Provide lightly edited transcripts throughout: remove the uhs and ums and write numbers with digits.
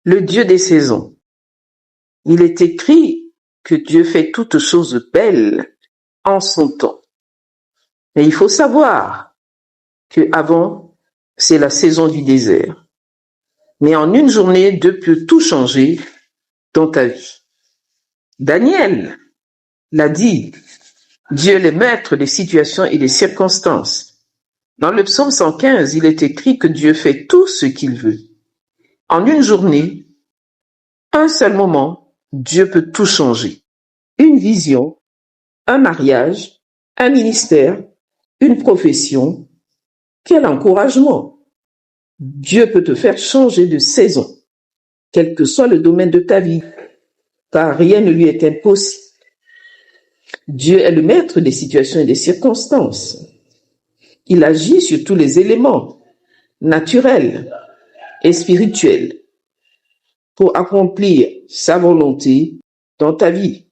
le Dieu des saisons. Il est écrit que Dieu fait toutes choses belles en son temps. Mais il faut savoir que avant, c'est la saison du désert. Mais en une journée, Dieu peut tout changer dans ta vie. Daniel l'a dit, Dieu est le maître des situations et des circonstances. Dans le psaume 115, il est écrit que Dieu fait tout ce qu'il veut. En une journée, un seul moment, Dieu peut tout changer. Une vision, un mariage, un ministère, une profession. Quel encouragement! Dieu peut te faire changer de saison, quel que soit le domaine de ta vie, car rien ne lui est impossible. Dieu est le maître des situations et des circonstances. Il agit sur tous les éléments naturels et spirituels pour accomplir sa volonté dans ta vie.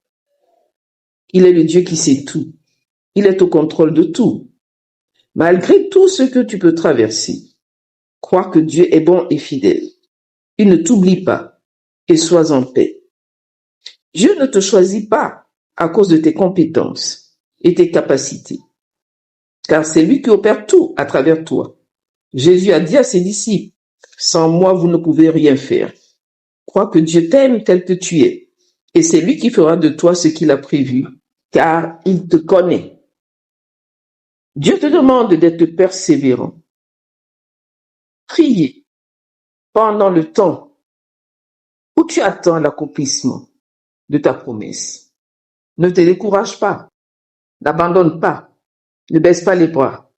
Il est le Dieu qui sait tout. Il est au contrôle de tout. Malgré tout ce que tu peux traverser, crois que Dieu est bon et fidèle. Il ne t'oublie pas et sois en paix. Dieu ne te choisit pas à cause de tes compétences et tes capacités, car c'est lui qui opère tout à travers toi. Jésus a dit à ses disciples, « Sans moi, vous ne pouvez rien faire. » Crois que Dieu t'aime tel que tu es, et c'est lui qui fera de toi ce qu'il a prévu, car il te connaît. Dieu te demande d'être persévérant. Priez pendant le temps où tu attends l'accomplissement de ta promesse. Ne te décourage pas, n'abandonne pas, ne baisse pas les bras,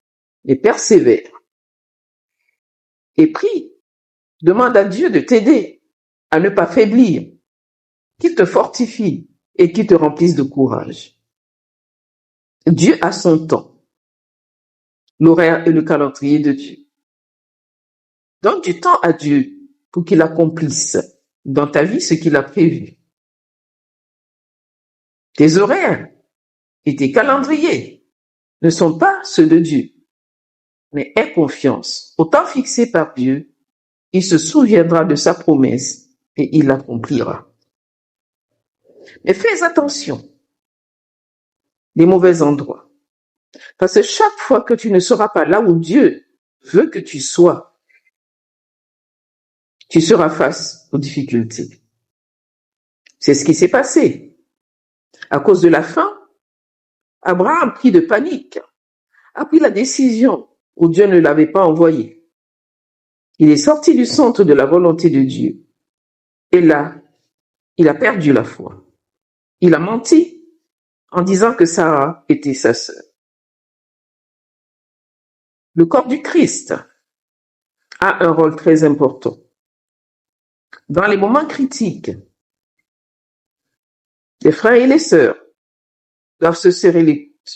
mais persévère. Et prie, demande à Dieu de t'aider à ne pas faiblir, qu'il te fortifie et qu'il te remplisse de courage. Dieu a son temps, l'horaire et le calendrier de Dieu. Donne du temps à Dieu pour qu'il accomplisse dans ta vie ce qu'il a prévu. Tes horaires et tes calendriers ne sont pas ceux de Dieu, mais aie confiance. Au temps fixé par Dieu, il se souviendra de sa promesse et il l'accomplira. Mais fais attention des mauvais endroits, parce que chaque fois que tu ne seras pas là où Dieu veut que tu sois, tu seras face aux difficultés. C'est ce qui s'est passé. À cause de la faim, Abraham, pris de panique, a pris la décision où Dieu ne l'avait pas envoyé. Il est sorti du centre de la volonté de Dieu. Et là, il a perdu la foi. Il a menti en disant que Sarah était sa sœur. Le corps du Christ a un rôle très important. Dans les moments critiques, les frères et les sœurs doivent se serrer les coudes.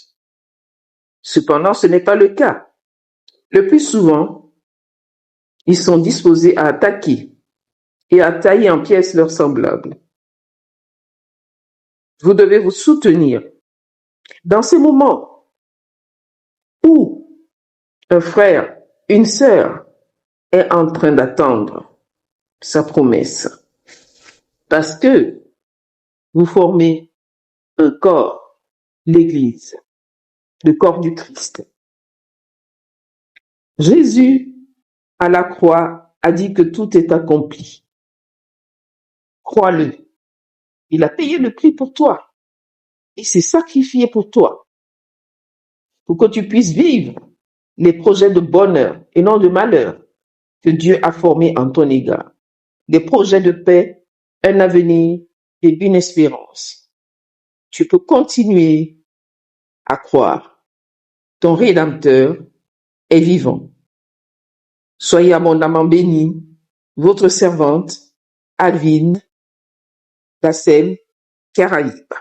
Cependant, ce n'est pas le cas. Le plus souvent, ils sont disposés à attaquer et à tailler en pièces leurs semblables. Vous devez vous soutenir. Dans ces moments où un frère, une sœur est en train d'attendre sa promesse, parce que vous formez un corps, l'Église, le corps du Christ. Jésus, à la croix, a dit que tout est accompli. Crois-le. Il a payé le prix pour toi. Il s'est sacrifié pour toi. Pour que tu puisses vivre les projets de bonheur et non de malheur que Dieu a formés en ton égard. Des projets de paix, un avenir et une espérance. Tu peux continuer à croire. Ton Rédempteur est vivant. Soyez abondamment bénis. Votre servante, Alvine Bassem Caraïbes.